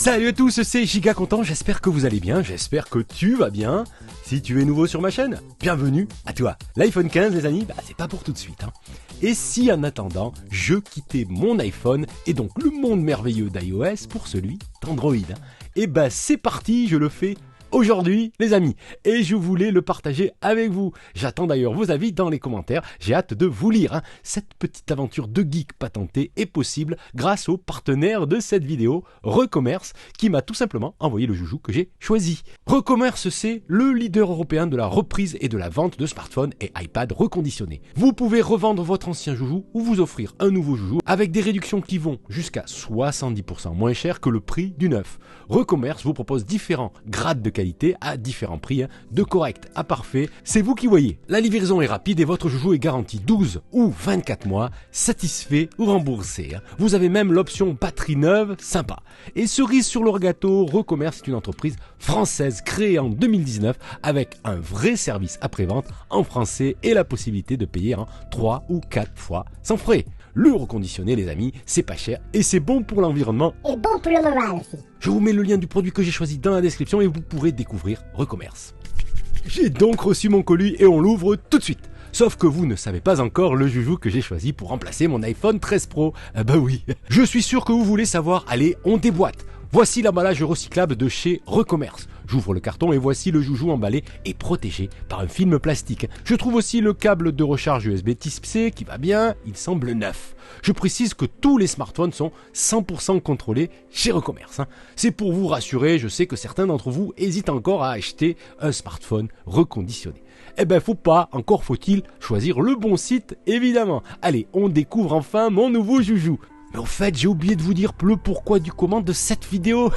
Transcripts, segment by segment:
Salut à tous, c'est Giga Content, j'espère que vous allez bien, j'espère que tu vas bien. Si tu es nouveau sur ma chaîne, bienvenue à toi. L'iPhone 15 les amis, c'est pas pour tout de suite. Et si en attendant, je quittais mon iPhone et donc le monde merveilleux d'iOS pour celui d'Android, et c'est parti, je le fais aujourd'hui les amis, et je voulais le partager avec vous. J'attends d'ailleurs vos avis dans les commentaires, j'ai hâte de vous lire. Cette petite aventure de geek patentée est possible grâce au partenaire de cette vidéo, Recommerce, qui m'a tout simplement envoyé le joujou que j'ai choisi. Recommerce, c'est le leader européen de la reprise et de la vente de smartphones et iPad reconditionnés. Vous pouvez revendre votre ancien joujou ou vous offrir un nouveau joujou avec des réductions qui vont jusqu'à 70% moins cher que le prix du neuf. Recommerce vous propose différents grades de qualité à différents prix, de correct à parfait, c'est vous qui voyez. La livraison est rapide et votre joujou est garanti 12 ou 24 mois, satisfait ou remboursé. Vous avez même l'option batterie neuve, sympa. Et cerise sur le gâteau, Recommerce est une entreprise française créée en 2019 avec un vrai service après-vente en français et la possibilité de payer en 3 ou 4 fois sans frais. Le reconditionné les amis, c'est pas cher et c'est bon pour l'environnement et bon pour le moral aussi. Je vous mets le lien du produit que j'ai choisi dans la description et vous pourrez découvrir Recommerce. J'ai donc reçu mon colis et on l'ouvre tout de suite. Sauf que vous ne savez pas encore le joujou que j'ai choisi pour remplacer mon iPhone 13 Pro. Oui, je suis sûr que vous voulez savoir, allez, on déboîte. Voici l'emballage recyclable de chez Recommerce. J'ouvre le carton et voici le joujou emballé et protégé par un film plastique. Je trouve aussi le câble de recharge USB Type-C qui va bien, il semble neuf. Je précise que tous les smartphones sont 100% contrôlés chez Recommerce. C'est pour vous rassurer, je sais que certains d'entre vous hésitent encore à acheter un smartphone reconditionné. Encore faut-il choisir le bon site évidemment. Allez, on découvre enfin mon nouveau joujou. Mais au fait, j'ai oublié de vous dire le pourquoi du comment de cette vidéo.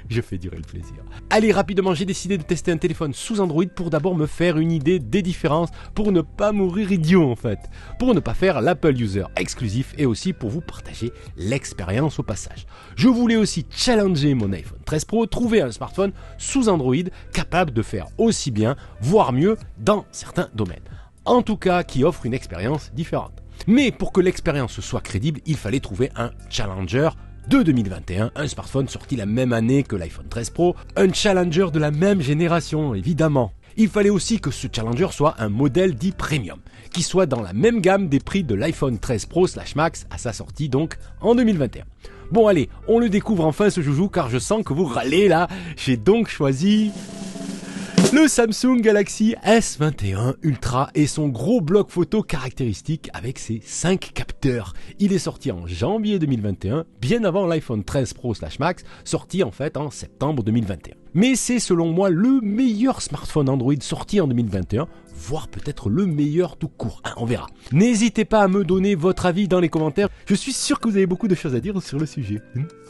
Je fais durer le plaisir. Allez, rapidement, j'ai décidé de tester un téléphone sous Android pour d'abord me faire une idée des différences, pour ne pas mourir idiot en fait, pour ne pas faire l'Apple User exclusif et aussi pour vous partager l'expérience au passage. Je voulais aussi challenger mon iPhone 13 Pro, trouver un smartphone sous Android capable de faire aussi bien, voire mieux dans certains domaines. En tout cas, qui offre une expérience différente. Mais pour que l'expérience soit crédible, il fallait trouver un challenger de 2021, un smartphone sorti la même année que l'iPhone 13 Pro, un challenger de la même génération évidemment. Il fallait aussi que ce challenger soit un modèle dit premium, qui soit dans la même gamme des prix de l'iPhone 13 Pro /Max à sa sortie donc en 2021. Bon allez, on le découvre enfin ce joujou car je sens que vous râlez là, j'ai donc choisi le Samsung Galaxy S21 Ultra et son gros bloc photo caractéristique avec ses 5 capteurs. Il est sorti en janvier 2021, bien avant l'iPhone 13 Pro /Max, sorti en fait en septembre 2021. Mais c'est selon moi le meilleur smartphone Android sorti en 2021, voire peut-être le meilleur tout court, on verra. N'hésitez pas à me donner votre avis dans les commentaires, je suis sûr que vous avez beaucoup de choses à dire sur le sujet.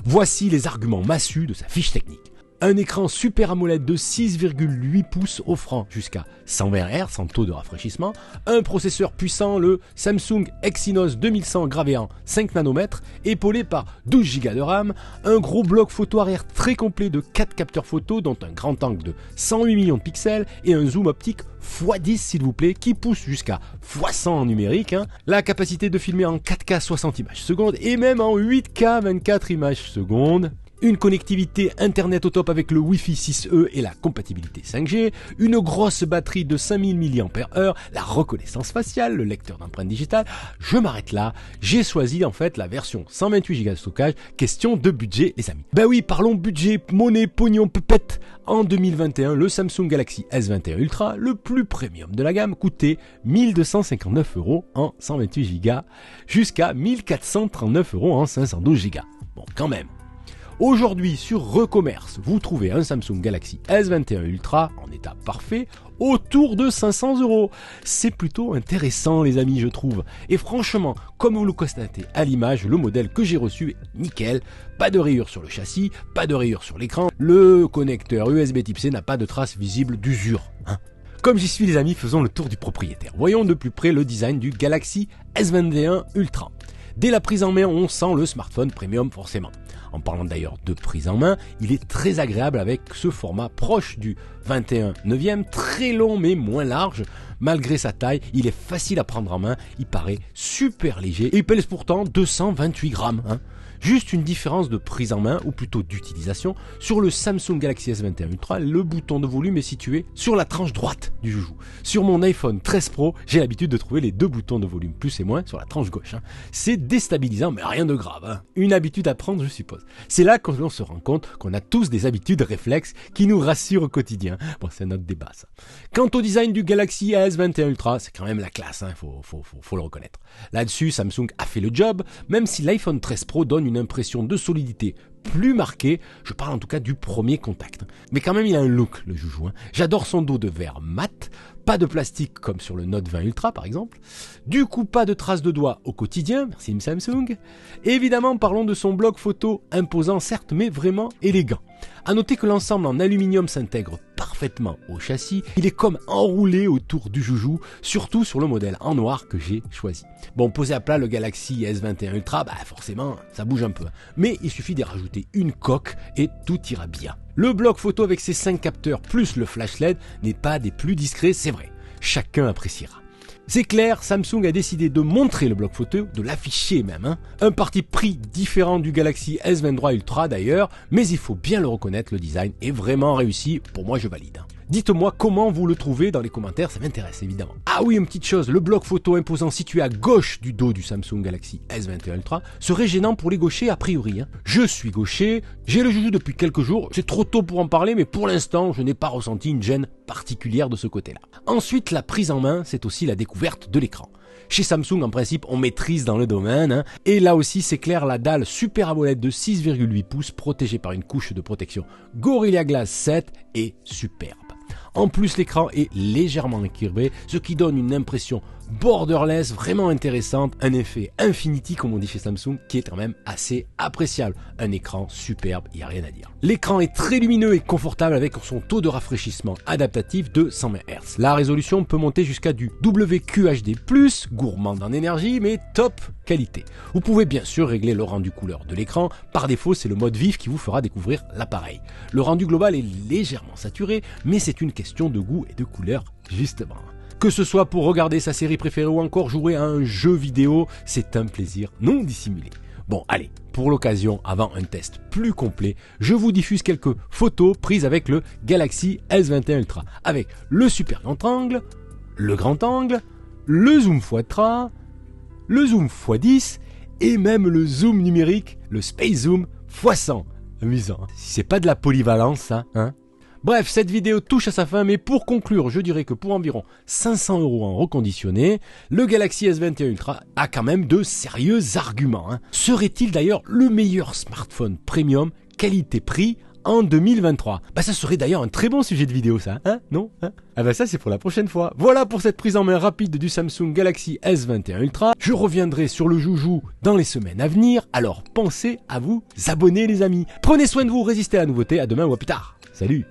Voici les arguments massus de sa fiche technique. Un écran Super AMOLED de 6,8 pouces offrant jusqu'à 120 Hz en taux de rafraîchissement, un processeur puissant, le Samsung Exynos 2100 gravé en 5 nanomètres, épaulé par 12 Go de RAM, un gros bloc photo arrière très complet de 4 capteurs photo dont un grand angle de 108 millions de pixels et un zoom optique x10 s'il vous plaît qui pousse jusqu'à x100 en numérique, la capacité de filmer en 4K 60 images secondes et même en 8K 24 images secondes. Une connectivité internet au top avec le Wi-Fi 6E et la compatibilité 5G, une grosse batterie de 5000 mAh, la reconnaissance faciale, le lecteur d'empreintes digitales. Je m'arrête là, j'ai choisi en fait la version 128 Go de stockage, question de budget les amis. Oui, parlons budget, monnaie, pognon, pépette. En 2021, le Samsung Galaxy S21 Ultra, le plus premium de la gamme, coûtait 1259 € en 128 Go jusqu'à 1439 € en 512 Go. Bon, quand même. Aujourd'hui sur Recommerce, vous trouvez un Samsung Galaxy S21 Ultra en état parfait autour de 500 €. C'est plutôt intéressant les amis je trouve. Et franchement, comme vous le constatez à l'image, le modèle que j'ai reçu est nickel. Pas de rayures sur le châssis, pas de rayures sur l'écran. Le connecteur USB Type-C n'a pas de traces visibles d'usure. Comme j'y suis les amis, faisons le tour du propriétaire. Voyons de plus près le design du Galaxy S21 Ultra. Dès la prise en main, on sent le smartphone premium forcément. En parlant d'ailleurs de prise en main, il est très agréable avec ce format proche du 21/9, très long mais moins large. Malgré sa taille, il est facile à prendre en main, il paraît super léger et il pèse pourtant 228 grammes. Juste une différence de prise en main, ou plutôt d'utilisation. Sur le Samsung Galaxy S21 Ultra, le bouton de volume est situé sur la tranche droite du joujou. Sur mon iPhone 13 Pro, j'ai l'habitude de trouver les deux boutons de volume plus et moins sur la tranche gauche. C'est déstabilisant, mais rien de grave. Une habitude à prendre, je suppose. C'est là qu'on se rend compte qu'on a tous des habitudes réflexes qui nous rassurent au quotidien. Bon, c'est notre débat, ça. Quant au design du Galaxy S21 Ultra, c'est quand même la classe, faut le reconnaître. Là-dessus, Samsung a fait le job, même si l'iPhone 13 Pro donne une impression de solidité plus marquée, je parle en tout cas du premier contact. Mais quand même, il a un look, le joujou. J'adore son dos de verre mat, pas de plastique comme sur le Note 20 Ultra par exemple. Du coup, pas de traces de doigts au quotidien, merci Samsung. Et évidemment, parlons de son bloc photo, imposant certes, mais vraiment élégant. À noter que l'ensemble en aluminium s'intègre parfaitement au châssis, il est comme enroulé autour du joujou, surtout sur le modèle en noir que j'ai choisi. Bon, posé à plat le Galaxy S21 Ultra, forcément, ça bouge un peu. Mais il suffit d'y rajouter une coque et tout ira bien. Le bloc photo avec ses 5 capteurs plus le flash LED n'est pas des plus discrets, c'est vrai. Chacun appréciera. C'est clair, Samsung a décidé de montrer le bloc photo, de l'afficher même. Un parti pris différent du Galaxy S23 Ultra d'ailleurs, mais il faut bien le reconnaître, le design est vraiment réussi, pour moi je valide. Dites-moi comment vous le trouvez dans les commentaires, ça m'intéresse évidemment. Ah oui, une petite chose, le bloc photo imposant situé à gauche du dos du Samsung Galaxy S21 Ultra serait gênant pour les gauchers a priori. Je suis gaucher, j'ai le joujou depuis quelques jours, c'est trop tôt pour en parler, mais pour l'instant je n'ai pas ressenti une gêne particulière de ce côté-là. Ensuite, la prise en main, c'est aussi la découverte de l'écran. Chez Samsung, en principe, on maîtrise dans le domaine. Et là aussi, c'est clair, la dalle Super AMOLED de 6,8 pouces protégée par une couche de protection Gorilla Glass 7 est superbe. En plus, l'écran est légèrement incurvé, ce qui donne une impression borderless vraiment intéressante, un effet Infinity comme on dit chez Samsung qui est quand même assez appréciable. Un écran superbe, il n'y a rien à dire. L'écran est très lumineux et confortable avec son taux de rafraîchissement adaptatif de 120 Hz. La résolution peut monter jusqu'à du WQHD+, gourmand en énergie mais top qualité. Vous pouvez bien sûr régler le rendu couleur de l'écran, par défaut c'est le mode vif qui vous fera découvrir l'appareil. Le rendu global est légèrement saturé mais c'est une question de goût et de couleur justement. Que ce soit pour regarder sa série préférée ou encore jouer à un jeu vidéo, c'est un plaisir non dissimulé. Bon, allez, pour l'occasion, avant un test plus complet, je vous diffuse quelques photos prises avec le Galaxy S21 Ultra, avec le super grand angle, le grand angle, le zoom x3, le zoom x10 et même le zoom numérique, le Space Zoom x100. Amusant, hein. Si c'est pas de la polyvalence, ça, hein? Bref, cette vidéo touche à sa fin, mais pour conclure, je dirais que pour environ 500 € en reconditionné, le Galaxy S21 Ultra a quand même de sérieux arguments. Serait-il d'ailleurs le meilleur smartphone premium qualité-prix en 2023? Ça serait d'ailleurs un très bon sujet de vidéo ça, non? Ça c'est pour la prochaine fois. Voilà pour cette prise en main rapide du Samsung Galaxy S21 Ultra. Je reviendrai sur le joujou dans les semaines à venir, alors pensez à vous abonner les amis. Prenez soin de vous, résistez à la nouveauté, à demain ou à plus tard. Salut!